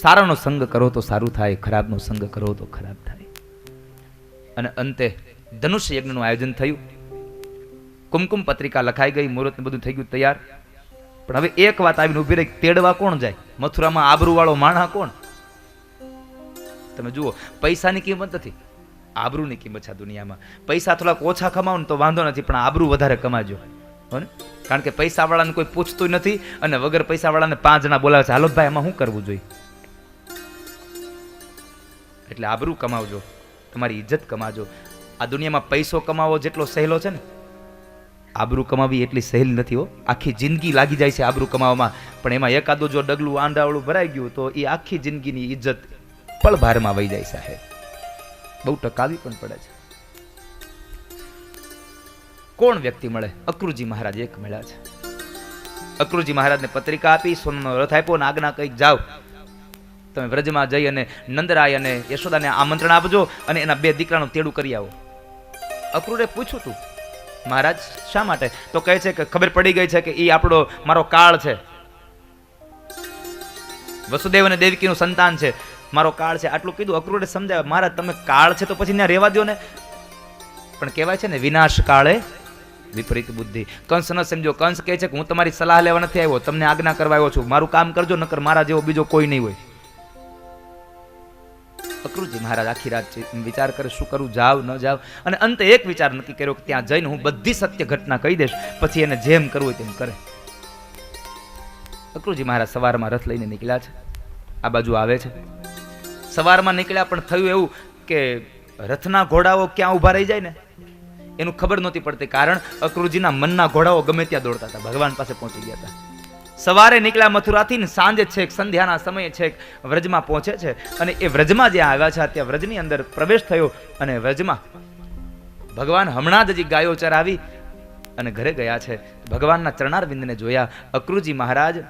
સારાનો સંગ કરો તો સારું થાય, ખરાબનો સંગ કરો તો ખરાબ થાય. અને અંતે ધનુષ્ય યજ્ઞનું આયોજન થયું. કુમકુમ પત્રિકા લખાઈ ગઈ, મુહૂર્ત બધું થઈ ગયું તૈયાર. પણ હવે એક વાત આવીને ઉભી રહી, તેડવા કોણ જાય? મથુરામાં આબરૂ વાળો માણા કોણ? તમે જુઓ, પૈસાની કિંમત નથી, આબરૂની કિંમત છે આ દુનિયામાં. પૈસા થોડાક ઓછા કમાવો ને તો વાંધો નથી, પણ આબરૂ વધારે કમાજો. કારણ કે પૈસા વાળાને કોઈ પૂછતું નથી, અને વગર પૈસા વાળાને 5 જણા બોલાવે છે, હાલો ભાઈ એમાં શું કરવું જોઈએ. એટલે આબરૂ કમાવજો, તમારી ઇજ્જત કમાજો. આ દુનિયામાં પૈસો કમાવો જેટલો સહેલો છે ને, આબરૂ કમાવી એટલી સહેલી નથી હો. આખી જિંદગી લાગી જાય છે આબરૂ કમાવામાં, પણ એમાં એકાદું જો ડગલું આંડાવળું ભરાઈ ગયું તો એ આખી જિંદગીની ઇજ્જત પળભારમાં વહી જાય સાહેબ. બહુ ટકાવી પણ પડે છે. કોણ વ્યક્તિ મળે? અક્રુજી મહારાજ એક મળ્યા છે. અક્રુજી મહારાજને પત્રિકા આપી, સોનાનો રથ આપ્યો અને આજ્ઞા કઈ જાઓ તમે વ્રજમાં જઈ અને નંદરાય અને યશોદાને આમંત્રણ આપજો અને એના 2 દીકરાનું તેડું કરી આવો. અક્રૂરે પૂછ્યું તું મહારાજ શા માટે? તો કહે છે કે ખબર પડી ગઈ છે કે એ આપણો મારો કાળ છે, વસુદેવ અને દેવકીનું સંતાન છે, મારો કાળ છે. આટલું કીધું. અક્રૂરે સમજાવ્યા, મહારાજ તમે કાળ છે તો પછી ત્યાં રહેવા દો ને. પણ કહેવાય છે ને, વિનાશ કાળે વિપરીત બુદ્ધિ. કંસ ન સમજો. કંસ કહે છે કે હું તમારી સલાહ લેવા નથી આવ્યો, તમને આજ્ઞા કરવા આવ્યો છું, મારું કામ કરજો, નકર મારા જેવો બીજો કોઈ નહીં હોય. અક્રૂરજી મહારાજ આખી રાત વિચાર કરે શું કરું, જાવ ન જાવ. અને અંતે એક વિચાર નક્કી કર્યો કે ત્યાં જઈને હું બધી સત્ય ઘટના કહી દઈશ, પછી એને જેમ કરવું હોય તેમ કરે. અક્રૂરજી મહારાજ સવારમાં રથ લઈને નીકળ્યા છે, આ બાજુ આવે છે. સવારમાં નીકળ્યા પણ થયું એવું કે રથના ઘોડાઓ ક્યાં ઊભા રહી જાય ને એનું ખબર નહોતી પડતી, કારણ અક્રૂરજીના મનના ઘોડાઓ ગમે ત્યાં દોડતા હતા, ભગવાન પાસે પહોંચી ગયા હતા. સવારે નીકળ્યા મથુરાથી ને સાંજે છેક સંધ્યાના સમયે છેક વ્રજમાં પહોંચે છે. અને એ વ્રજમાં જ્યાં આવ્યા છે ત્યાં વ્રજની અંદર પ્રવેશ થયો, અને વ્રજમાં ભગવાન હમણાં જ હજી ગાયો ચરાવી અને ઘરે ગયા છે. ભગવાનના ચરણારવિંદને જોયા. અક્રૂરજી મહારાજ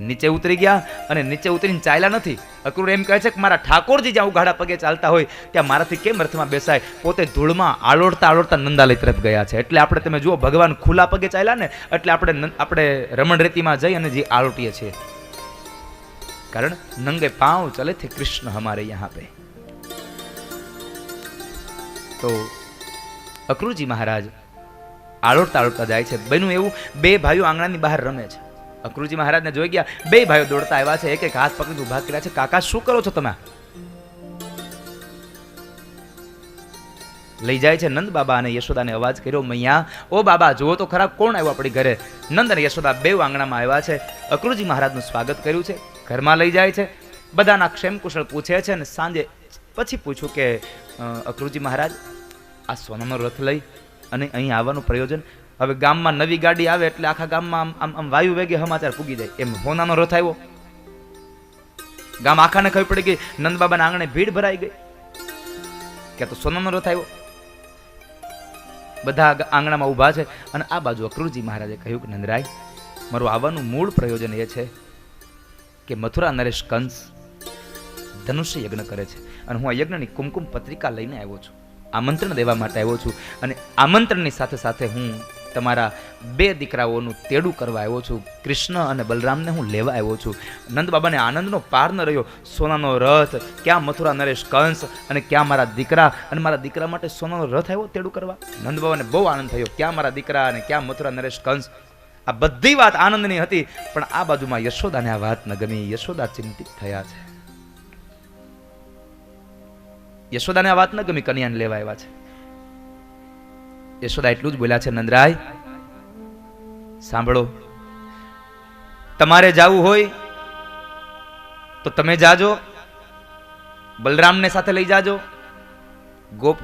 નીચે ઉતરી ગયા, અને નીચે ઉતરીને ચાલ્યા નથી. અક્રૂર એમ કહે છે કે મારા ઠાકોરજી જ્યાં ઉઘાડા પગે ચાલતા હોય ત્યાં મારાથી કેમ રથમાં બેસાય? પોતે ધૂળમાં આળોડતા આળોડતા નંદાલય તરફ ગયા છે. એટલે આપણે તમે જુઓ, ભગવાન ખુલ્લા પગે ચાલ્યા ને એટલે આપણે રમણ રેતીમાં જઈ અને જે આળોટીએ છીએ, કારણ નંગે પાંવ ચલે થે કૃષ્ણ હમારે યહાં પે. તો અક્રૂરજી મહારાજ આળોડતા આળોડતા જાય છે. બન્યું એવું, 2 ભાઈઓ આંગણાની બહાર રમે છે. અક્રૂરજી મહારાજને જોઈ ગયા, 2 ભાઈઓ દોડતા આવ્યા છે, એક એક હાથ પકડીને ઉભા કર્યા છે. કાકા શું કરો છો તમે? લઈ જાય છે નંદ બાબા અને યશોદાને અવાજ કર્યો, મૈયા ઓ બાબા જુઓ તો ખરા કોણ આવ્યું આપણી ઘરે. નંદ અને યશોદા 2 આંગણામાં આવ્યા છે. અક્રૂરજી મહારાજનું સ્વાગત કર્યું છે, ઘરમાં લઈ જાય છે, બધાના ક્ષેમ કુશળ પૂછે છે. અને સાંજે પછી પૂછ્યું કે અક્રૂરજી મહારાજ આ સોનાનો રથ લઈ અને અહીં આવવાનું પ્રયોજન? હવે ગામમાં નવી ગાડી આવે એટલે આખા ગામમાં આમ વાયુ વેગે સમાચાર પૂગી જાય, એમ સોનાનો રથ આવ્યો. ગામ આખાને ખબર પડી ગઈ, નંદ બાબાના આંગણે ભીડ ભરાઈ ગઈ કે તો સોનાનો રથ આવ્યો. બધા આંગણામાં ઊભા છે. અને આ બાજુ અક્રૂરજી મહારાજે કહ્યું કે નંદરાય, મારું આવવાનું મૂળ પ્રયોજન એ છે કે મથુરા નરેશ કંસ ધનુષ્ય યજ્ઞ કરે છે, અને હું આ યજ્ઞની કુમકુમ પત્રિકા લઈને આવ્યો છું, આમંત્રણ દેવા માટે આવ્યો છું. અને આમંત્રણની સાથે સાથે હું તમારા 2 દીકરાઓનું તેડું કરવા આવ્યો છું. કૃષ્ણ અને બલરામને હું લેવા આવ્યો છું. નંદ બાબાને આનંદનો પાર ન રહ્યો. સોનાનો રથ, ક્યાં મથુરા નરેશ કંસ, અને ક્યાં મારા દીકરા, અને મારા દીકરા માટે સોનાનો રથ આવ્યો તેડું કરવા. નંદ બાબાને બહુ આનંદ થયો, ક્યાં મારા દીકરા અને ક્યાં મથુરા નરેશ કંસ. આ બધી વાત આનંદની હતી, પણ આ બાજુમાં યશોદાને આ વાત ન ગમી. યશોદા ચિંતિત થયા છે. યશોદાને આ વાત ન ગમી, કન્યાને લેવા આવ્યા છે. યશોદા એટલું જ બોલ્યા છે, નંદરાય સાંભળો, તમારે જાવું હોય તો તમે જાજો, બલરામને સાથે લઈ જાજો,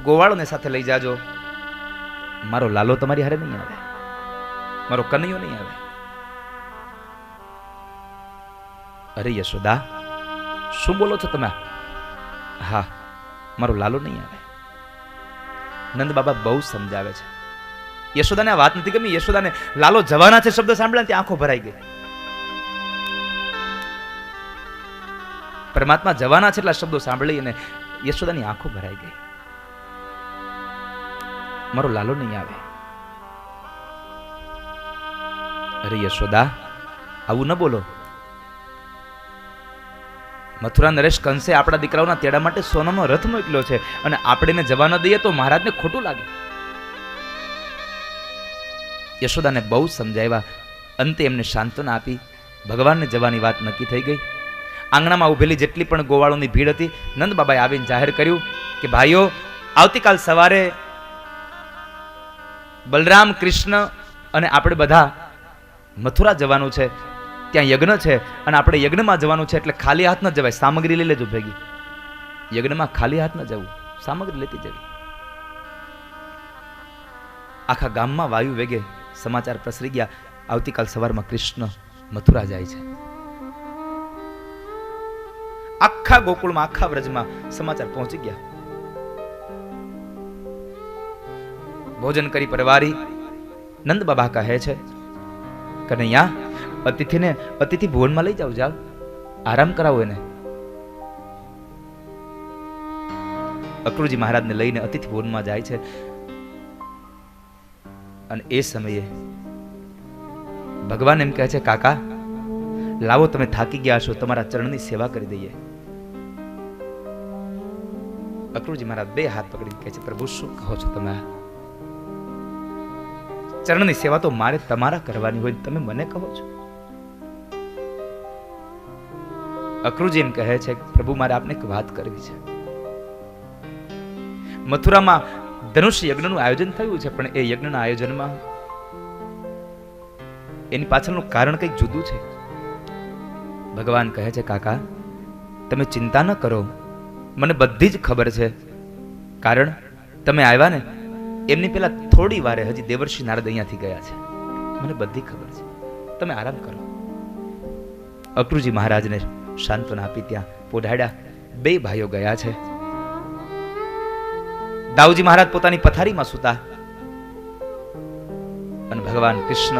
ગોવાળોને સાથે લઈ જાજો. મારો લાલો તમારી હારે નહીં આવે, મારો કનૈયો નહીં આવે. અરે યશોદા શું બોલો છો તમે? હા, મારો લાલો નહીં આવે. નંદ બાબા બહુ સમજાવે છે. યશોદાને આ વાત નથી ગમી. યશોદાને લાલો જવાના છે શબ્દ સાંભળ્યા ત્યાં આંખો ભરાઈ ગઈ. પરમાત્મા જવાના છે એટલા શબ્દો સાંભળી અને યશોદાની આંખો ભરાઈ ગઈ. મારો લાલો નહીં આવે. અરે યશોદા આવું ન બોલો. મથુરા નરેશ કંસે આપણા દીકરાઓના તેડા માટે સોનાનો રથ મોકલ્યો છે અને આપણે જવા ન દઈએ તો મહારાજને ખોટું લાગે. યશોદાને બહુ સમજાવ્યા. અંતે એમને સાંત્વના આપી. ભગવાનને જવાની વાત નક્કી થઈ ગઈ. આંગણામાં ઉભેલી જેટલી પણ ગોવાળોની ભીડ હતી, નંદ બાબાએ આવીને જાહેર કર્યું કે ભાઈઓ, આવતીકાલ સવારે બલરામ, કૃષ્ણ અને આપણે બધા મથુરા જવાનું છે. ત્યાં યજ્ઞ છે અને આપણે યજ્ઞમાં જવાનું છે, એટલે ખાલી હાથ ન જવાય, સામગ્રી લઈ લેજો ભેગી. યજ્ઞમાં ખાલી હાથ ન જવું, સામગ્રી લેતી જવી. આખા ગામમાં વાયુ વેગે સમાચાર પ્રસરી ગયા, આવતીકાલ સવારમાં કૃષ્ણ મથુરા જાય છે. આખા ગોકુળમાં, આખા વ્રજમાં સમાચાર પહોંચી ગયા. ભોજન કરી પરવારી નંદ બાબા કહે છે, કનૈયા, અતિથિ ભુવનમાં લઈ જાઓ, આરામ કરાવો એને. અક્રૂરજી મહારાજને લઈને અતિથિ ભુવનમાં જાય છે. અને એ સમયે ભગવાન એમ કહે છે, કાકા લાવો, તમે થાકી ગયા છો, તમારા ચરણની સેવા કરી દઈએ. અક્રૂરજી મહારાજ બે હાથ પકડીને કહે છે, પ્રભુ શું કહો છો તમે? ચરણની સેવા તો મારે તમારા કરવાની હોય, તમે મને કહો છો? અક્રૂરજી એમ કહે છે, પ્રભુ મારે આપને એક વાત કરવી છે. મથુરામાં ધનુષ યજ્ઞનું આયોજન થયું છે, પણ એ યજ્ઞના આયોજનમાં એની પાછળનું કારણ કંઈક જુદું છે. ભગવાન કહે છે, કાકા તમે ચિંતા ન કરો, મને બધી જ ખબર છે. કારણ તમે આવ્યા ને એમની પહેલા થોડી વારે હજી દેવર્ષિ નારદ અહીંયાથી ગયા છે. મને બધી ખબર છે, તમે આરામ કરો. અક્રૂરજી મહારાજને સાંત્વના આપી ત્યાં પોઢાડ્યા. બે ભાઈઓ ગયા છે. દાઉજી મહારાજ પોતાની પથારીમાં સૂતા અને ભગવાન કૃષ્ણ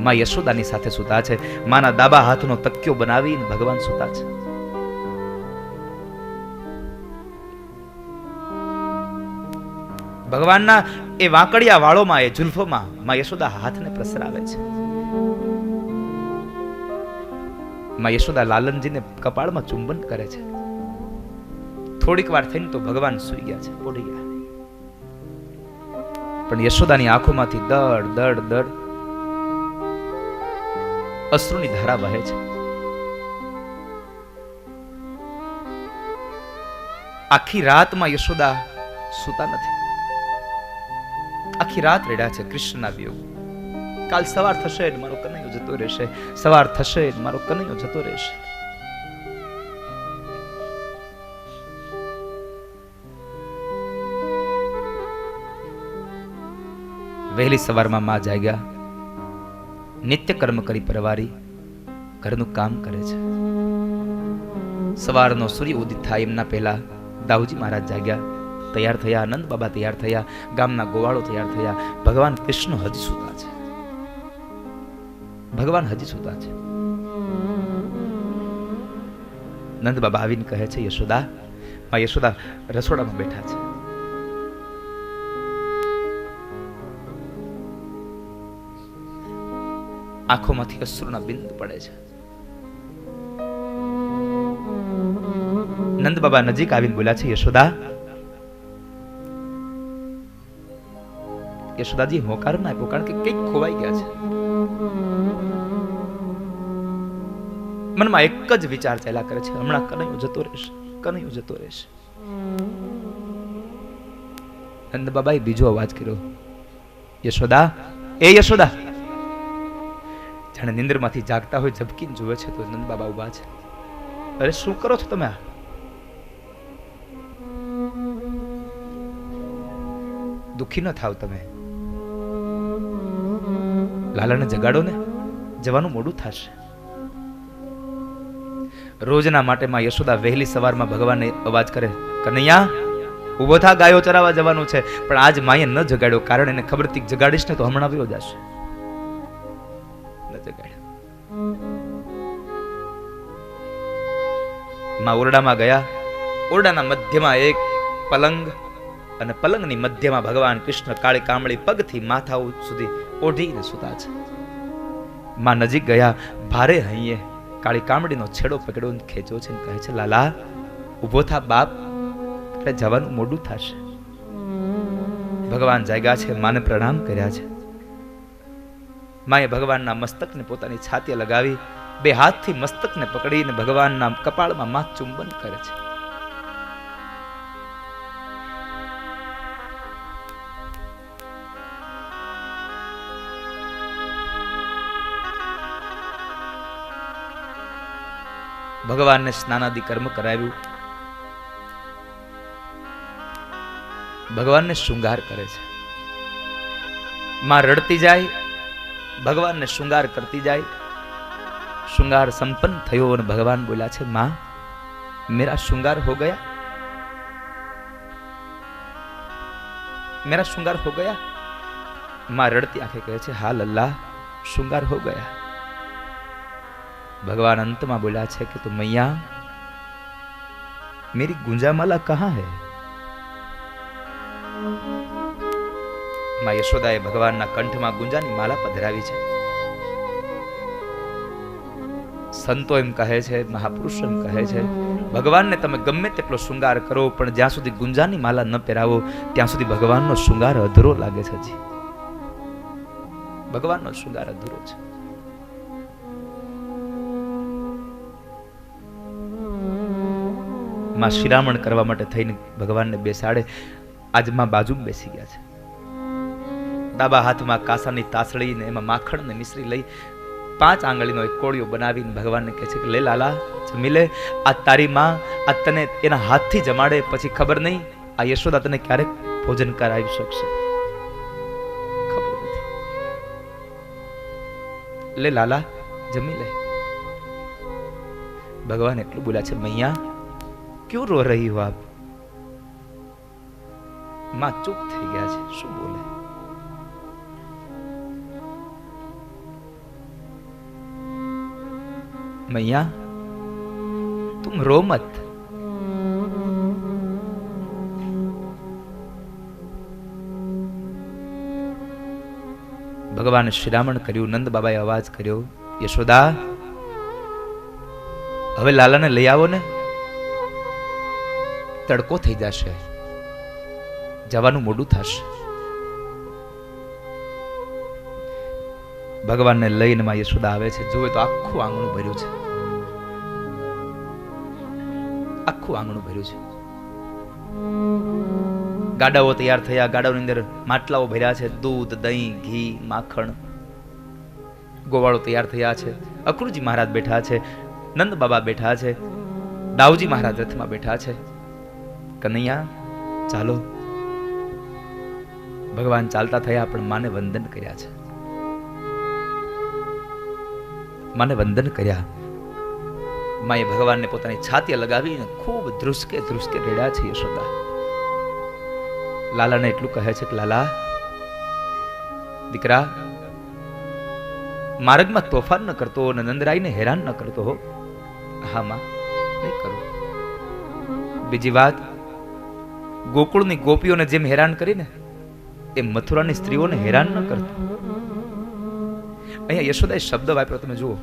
માં યશોદાની સાથે સૂતા છે. માના ડાબા હાથનો તકિયો બનાવીને ભગવાન સૂતા છે. ભગવાનના એ વાંકડિયા વાળોમાં, એ ઝુલ્ફોમાં માં યશોદા હાથને પ્રસરાવે છે. માં યશોદા લાલનજીને કપાળમાં ચુંબન કરે છે. થોડીક વાર થઈને તો ભગવાન સૂઈ ગયા છે, પોઢી ગયા. પણ યશોદાની આંખોમાંથી દડ દડ દડ અશ્રુની ધારા વહે છે. આખી રાતમાં યશોદા સૂતા નથી. આખી રાત રડ્યા છે કૃષ્ણના વિયોગ. કાલ સવાર થશે ને મારો કનૈયો જતો રહેશે, સવાર થશે ને મારો કનૈયો જતો રહેશે. વહેલી સવારમાં માં જાગ્યા, નિત્ય કર્મ કરી પરવારી ઘરનું કામ કરે છે. સવારનો સૂર્ય ઉદિત થાય એમના પહેલા દાઉજી મહારાજ જાગ્યા, તૈયાર થયા. નંદ બાબા તૈયાર થયા, ગામના ગોવાળો તૈયાર થયા. ભગવાન કૃષ્ણ હજી સૂતા છે. ભગવાન હજી સૂતા છે. નંદ બાબા આવીને કહે છે, યશોદા. માં યશોદા રસોડામાં બેઠા છે. આંખોમાંથી અશ્રુના બિંદુ પડે છે. નંદ બાબા નજીક આવીને બોલ્યા છે, યશોદા. યશોદાજી હોકાર ના આપ્યો, કારણ કે કંઈક ખોવાઈ ગયા છે. મનમાં એક જ વિચાર ચાલ્યા કરે છે, હમણાં કનૈયો જતો રહેશે, કનૈયો જતો રહેશે. નંદ બાબાએ બીજો અવાજ કર્યો, યશોદા, એ યશોદા. જાણે નિંદ્રમાંથી જાગતા હોય ઝબકીને જુએ છે તો નંદ બાબા ઉભા છે. અરે શું કરો છો તમે? દુઃખી ન થાવ તમે. લાલાને જગાડો ને, જવાનું મોડું થશે. રોજના માટે માં યશોદા વહેલી સવારમાં ભગવાનને અવાજ કરે, કનૈયા ઉભો થા, ગાયો ચરાવવા જવાનું છે. પણ આજ માએ ન જગાડ્યો, કારણ એને ખબર હતી જગાડીશ ને તો હમણાં વયો જશે. માં ઓરડામાં ગયા. ઓરડાના મધ્યમાં એક પલંગ અને પલંગની મધ્યમાં ભગવાન કૃષ્ણ કાળી કામળી પગથી માથા સુધી ઓઢીને સૂતા છે. માં નજીક ગયા, ભારે હૈયે કાળી કામડીનો છેડો પકડ્યો અને ખેંચ્યો છે, કહે છે લાલા ઊભો થા બાપ, એટલે જવાનું મોડું થશે. ભગવાન જાગ્યા છે, માને પ્રણામ કર્યા છે. માએ ભગવાનના મસ્તકને પોતાની છાતીએ લગાવી, બે હાથથી મસ્તકને પકડીને ભગવાનના કપાળમાં માં ચુંબન કરે છે. ભગવાનને સ્નાનાદિ કર્મ કરાવ્યું, ભગવાનને શૃંગાર કરે છે. માં રડતી જાય, ભગવાનને શૃંગાર કરતી જાય. શૃંગાર સંપન્ન થયો અને ભગવાન બોલ્યા છે માં મેરા શૃંગાર હો ગયા, મેરા શૃંગાર હો ગયા. માં રડતી આંખે કહે છે હા લલ્લા શૃંગાર હો ગયા. भगवान अंत में बोला है कि तो मैया मेरी गुंजामाला कहाँ है? मां यशोदाए भगवान ना कंठ में गुंजानी माला पधरावी है. संतो एम कहे छे, महापुरुष एम कहे छे, भगवान ने तमे गमे तेटलो श्रृंगार करो पण ज्यां सुधी गुंजानी माला न पहेरावो त्यां सुधी भगवान नो श्रृंगार अधूरो लागे छे. जी भगवान नो श्रृंगार अधूरो छे. માં શિરામણ કરવા માટે થઈને ભગવાનને બેસાડે. આજ માં બાજુ બેસી ગયા છે. ડાબા હાથમાં કાસાની તાસળી ને એમાં માખણ ને મિશ્રી લઈ 5 આંગળીનો એક કોળિયો બનાવીને ભગવાનને કહે છે કે લે લાલા જમી લે. આ તારી માં આ તને એના હાથથી જમાડે, પછી ખબર નહીં આ યશોદા તને ક્યારેક ભોજન કરાવી શકશે, ખબર નથી. લે લાલા જમી લે. ભગવાન એટલું બોલ્યા છે મૈયા क्यों रो रही हो आप? मां चुप થઈ ગયા છે, શું બોલે? मैया तुम रो मत. ભગવાને શ્રીરામણ કર્યું. નંદ બાબાએ અવાજ કર્યો યશોદા હવે લાલાને લઈ આવો ને, તડકો થઈ જશે, જવાનું મોડું થશે. ભગવાનને લઈને માં યશોદા આવે છે. જોવે તો આખું આંગણું ભર્યું છે, આખું આંગણું ભર્યું છે. ગાડાઓ તૈયાર થયા, ગાડાઓની અંદર માટલાઓ ભર્યા છે, દૂધ દહીં ઘી માખણ. ગોવાળો તૈયાર થયા છે. અક્રુજી મહારાજ બેઠા છે, નંદ બાબા બેઠા છે, દાઉજી મહારાજ રથમાં બેઠા છે. કનૈયા ચાલો. ભગવાન ચાલતા થયા પણ માને વંદન કર્યા છે. માને વંદન કર્યા. માએ ભગવાનને પોતાની છાતીએ લગાવીને ખૂબ ધ્રુસકે ધ્રુસકે રેડ્યા છે. યશોદા લાલાને એટલું કહે છે કે લાલા દીકરા માર્ગમાં તોફાન ન કરતો અને નંદરાયને હેરાન ન કરતો હો. હા માં નહીં કરું. બીજી વાત, ગોકુળની ગોપીઓને જેમ હેરાન કરીને એમ મથુરાની સ્ત્રીઓને હેરાન ન કરતો. અહીંયા યશોદાએ શબ્દ વાપર્યો, તમે જુઓ.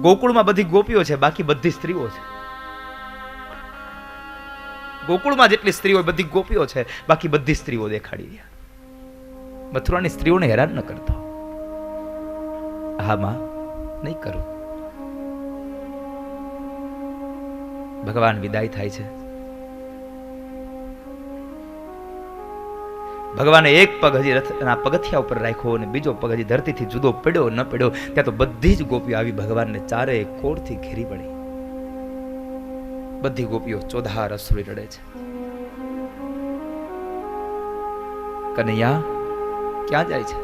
ગોકુળમાં બધી ગોપીઓ છે, બાકી બધી સ્ત્રીઓ છે. ગોકુળમાં જેટલી સ્ત્રીઓ બધી ગોપીઓ છે, બાકી બધી સ્ત્રીઓ દેખાડી રહ્યા. મથુરાની સ્ત્રીઓને હેરાન ન કરતો. હા માં નહીં કરું. ભગવાન વિદાય થાય છે. ભગવાને એક પગ હજી રથના પગથિયા ઉપર રાખ્યો અને બીજો પગ હજી ધરતીથી જુદો પડ્યો ન પડ્યો ત્યાં તો બધી જ ગોપીઓ આવી ભગવાનને ચારે કોરથી ઘેરી પડી. બધી ગોપીઓ ચોધાર અસુરી રડે છે. કનૈયા ક્યાં જાય છે?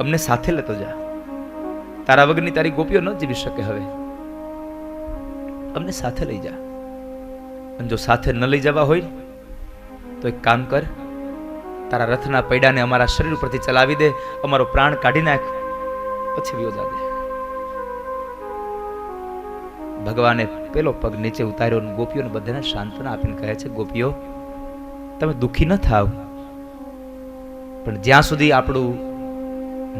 અમને સાથે લેતો જા. તારા વગરની તારી ગોપીઓ ન જીવી શકે. હવે અમને સાથે લઈ જા. અને જો સાથે ન લઈ જવા હોય તો એક કામ કર, તારા રથના પૈડાને અમારા શરીર ઉપરથી ચલાવી દે, અમારો પ્રાણ કાઢી નાખ, પછી વ્યોજા દે. ભગવાને પેલો પગ નીચે ઉતાર્યો અને ગોપીઓને બધાને સાંત્વના આપીને કહે છે ગોપીઓ તમે દુઃખી ન થાવ, પણ જ્યાં સુધી આપણું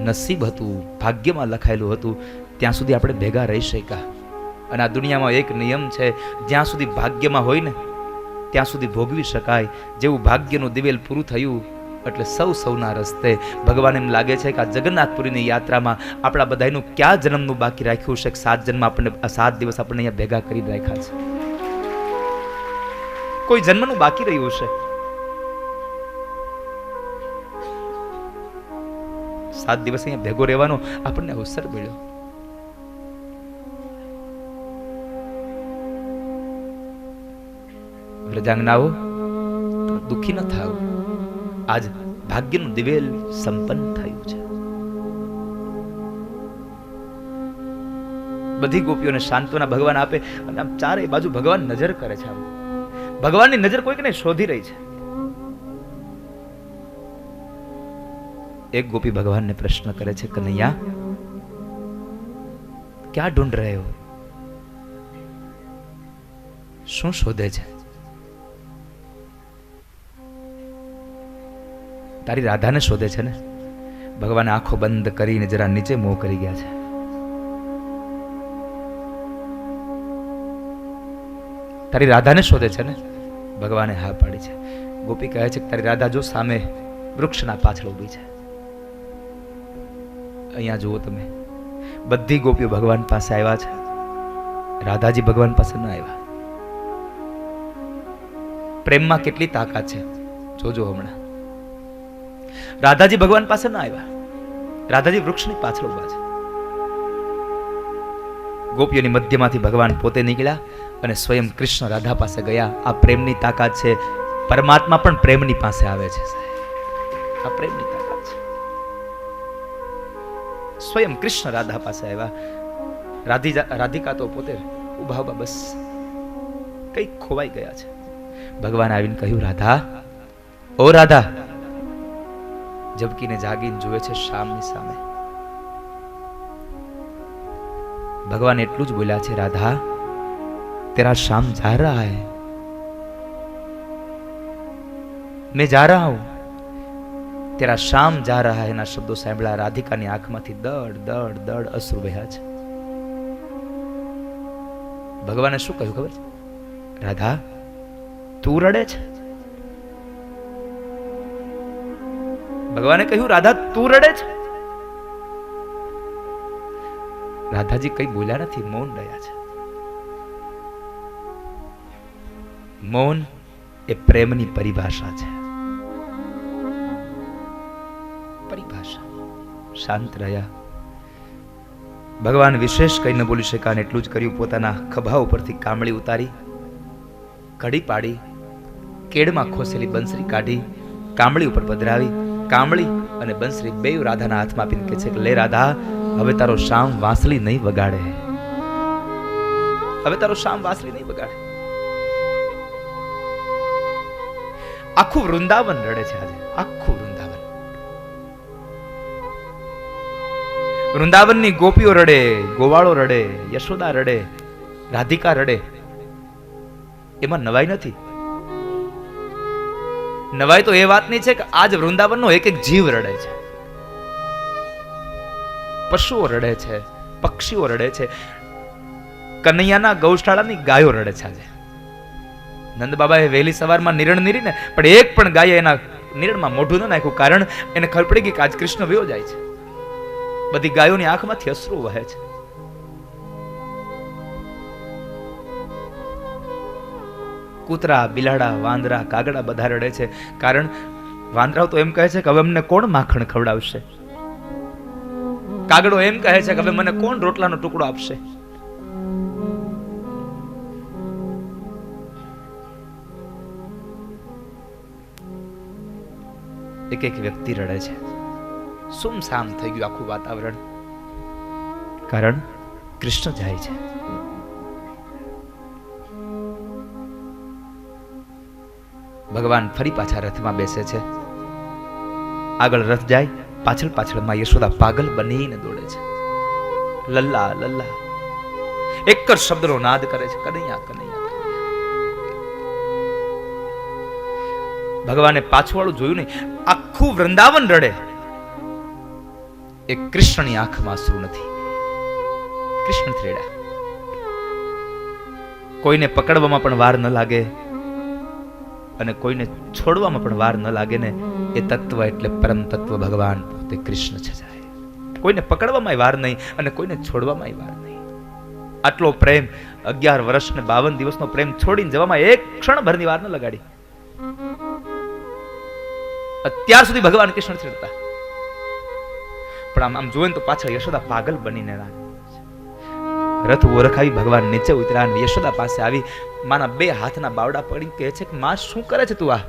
નસીબ હતું, ભાગ્યમાં લખાયેલું હતું, ત્યાં સુધી આપણે ભેગા રહી શક્યા. અને આ દુનિયામાં એક નિયમ છે, જ્યાં સુધી ભાગ્યમાં હોય ને ત્યાં સુધી ભોગવી શકાય. જેવું ભાગ્યનું દિવેલ પૂરું થયું એટલે સૌના રસ્તે. ભગવાન એમ લાગે છે કે આ જગન્નાથપુરીની યાત્રામાં આપણા બધાનું ક્યાં જન્મનું બાકી રાખ્યું છે? 7 જન્મ આપણને, આ 7 દિવસ આપણને અહીંયા ભેગા કરી રાખ્યા છે. કોઈ જન્મનું બાકી રહ્યું છે? 7 દિવસ અહીંયા ભેગો રહેવાનો આપણને અવસર મળ્યો. પ્રજાંગનાઓ, દુઃખી ન થાવ. આજ ભાગ્યનું દિવેલ સંપન્ન થયું છે. બધી ગોપીઓને સાંત્વના ભગવાન આપે અને આમ ચારે બાજુ ભગવાન નજર કરે છે. આમ ભગવાનની નજર કોઈકને શોધી રહી છે. એક ગોપી ભગવાનને પ્રશ્ન કરે છે, કનૈયા ક્યાં ઢૂંઢ રહે હો? શું શોધે છે? તારી રાધાને શોધે છે ને? ભગવાને આંખો બંધ કરીને જરા નીચે મોં કરી ગયા છે. તારી રાધાને શોધે છે ને? ભગવાને હા પાડી છે. ગોપી કહે છે કે તારી રાધા જો સામે વૃક્ષના પાછળ ઊભી છે. અહીંયા જુઓ તમે, બધી ગોપીઓ ભગવાન પાસે આવ્યા છે, રાધાજી ભગવાન પાસે ન આવ્યા. પ્રેમમાં કેટલી તાકાત છે જોજો હમણાં. રાધાજી ભગવાન પાસે ન આવ્યા, રાધાજી વૃક્ષની પાછળ ઊભા છે. ગોપીઓની મધ્યમાંથી ભગવાન પોતે નીકળ્યા અને સ્વયં કૃષ્ણ રાધા પાસે ગયા. આ પ્રેમની તાકાત છે. પરમાત્મા પણ પ્રેમની પાસે આવે છે. આ પ્રેમની તાકાત છે. સ્વયં કૃષ્ણ રાધા પાસે આવ્યા. રાધિકા તો પોતે ઉભા ઉભા બસ કઈ ખોવાઈ ગયા છે. ભગવાન આવીને કહ્યું, રાધા, ઓ રાધા. જબકીને જાગીને જુએ છે શામની સામે. ભગવાન એટલું જ બોલ્યા છે, રાધા तेरा शाम जा रहा है, मैं जा रहा हूं, तेरा शाम जा रहा है. ના શબ્દો સાંભળ્યા રાધિકાની આંખમાંથી દડ દડ દડ અશ્રુ વહ્યા છે. ભગવાને શું કહ્યું ખબર છે? રાધા, તું રડે છે? ભગવાને કહ્યું, રાધા તું રડે છે? રાધાજી કઈ બોલ્યા નથી, મૌન રહ્યા છે. મૌન એ પ્રેમની પરિભાષા છે. પરિભાષા. શાંત રહ્યા. ભગવાન વિશેષ કઈ ન બોલી શક્યા, એટલું જ કર્યું. પોતાના ખભા ઉપરથી કામળી ઉતારી, કડી પાડી, કેડમાં ખોસેલી બંસરી કાઢી, કામળી ઉપર પધરાવી. કામળી અને બંસરી બેય રાધાના હાથમાં આપીને કહે છે કે લે રાધા, હવે તારો શામ વાંસળી નહીં વગાડે. હવે તારો શામ વાંસળી નહીં વગાડે. આખું વૃંદાવન રડે છે આજે. આખું વૃંદાવન. વૃંદાવનની ગોપીઓ રડે, ગોવાળો રડે, યશોદા રડે, રાધિકા રડે. એમાં નવાઈ નથી. નવાઈ તો એ વાતની છે કે આજ વૃંદાવનનો એક એક જીવ રડે છે. પશુઓ રડે છે, પક્ષીઓ રડે છે, કનૈયાના ગૌશાળાની ગાયો રડે છે આજે. નંદ બાબાએ વહેલી સવારમાં નિરણ નીરીને પણ એક પણ ગાયે એના નિરણમાં મોઢું ન નાખ્યું. કારણ એને ખબર પડી ગઈ કે આજ કૃષ્ણ વયો જાય છે. બધી ગાયોની આંખમાંથી અશ્રુ વહે છે. કૂતરા, બિલાડા, વાંદરા, કાગડા બધા રડે છે. કારણ વાંદરાઓ તો એમ કહે છે કે હવે અમને કોણ માખણ ખવડાવશે? કાગડો એમ કહે છે કે હવે મને કોણ રોટલાનો ટુકડો આપશે? એક એક વ્યક્તિ રડે છે. સુમસામ થઈ ગયું આખું વાતાવરણ. કારણ કૃષ્ણ જાય છે. ભગવાન ફરી પાછા રથમાં બેસે છે. આગળ રથ જાય, પાછળ પાછળમાં યશોદા પાગલ બનીને દોડે છે. લલ્લા લલ્લા એક જ શબ્દનો નાદ કરે છે, કનૈયા કનૈયા. ભગવાને પાછું વાળું જોયું નહીં. આખું વૃંદાવન રડે. એ કૃષ્ણની આંખમાં આંસુ નથી. કૃષ્ણ થ્રેડા. કોઈને પકડવામાં પણ વાર ન લાગે અને કોઈને છોડવામાં પણ વાર ન લાગે ને, એ તત્વ એટલે પરમ તત્વ ભગવાન પોતે કૃષ્ણ છે. કોઈને પકડવામાં વાર નહીં અને કોઈને છોડવામાં વાર નહીં. આટલો પ્રેમ, 11 વર્ષ ને 52 દિવસનો પ્રેમ છોડીને જવામાં એક ક્ષણ ભરની વાર ન લગાડી. અત્યાર સુધી ભગવાન કૃષ્ણ થતા, પણ આમ જોઈને તો પાછળ યશોદા પાગલ બનીને રથ ઉભો રખાવી ભગવાન નીચે ઉતર્યા. યશોદા પાસે આવી માના 2 હાથના બાવડા પડી કહે છે કે માં શું કરે છે તું? આ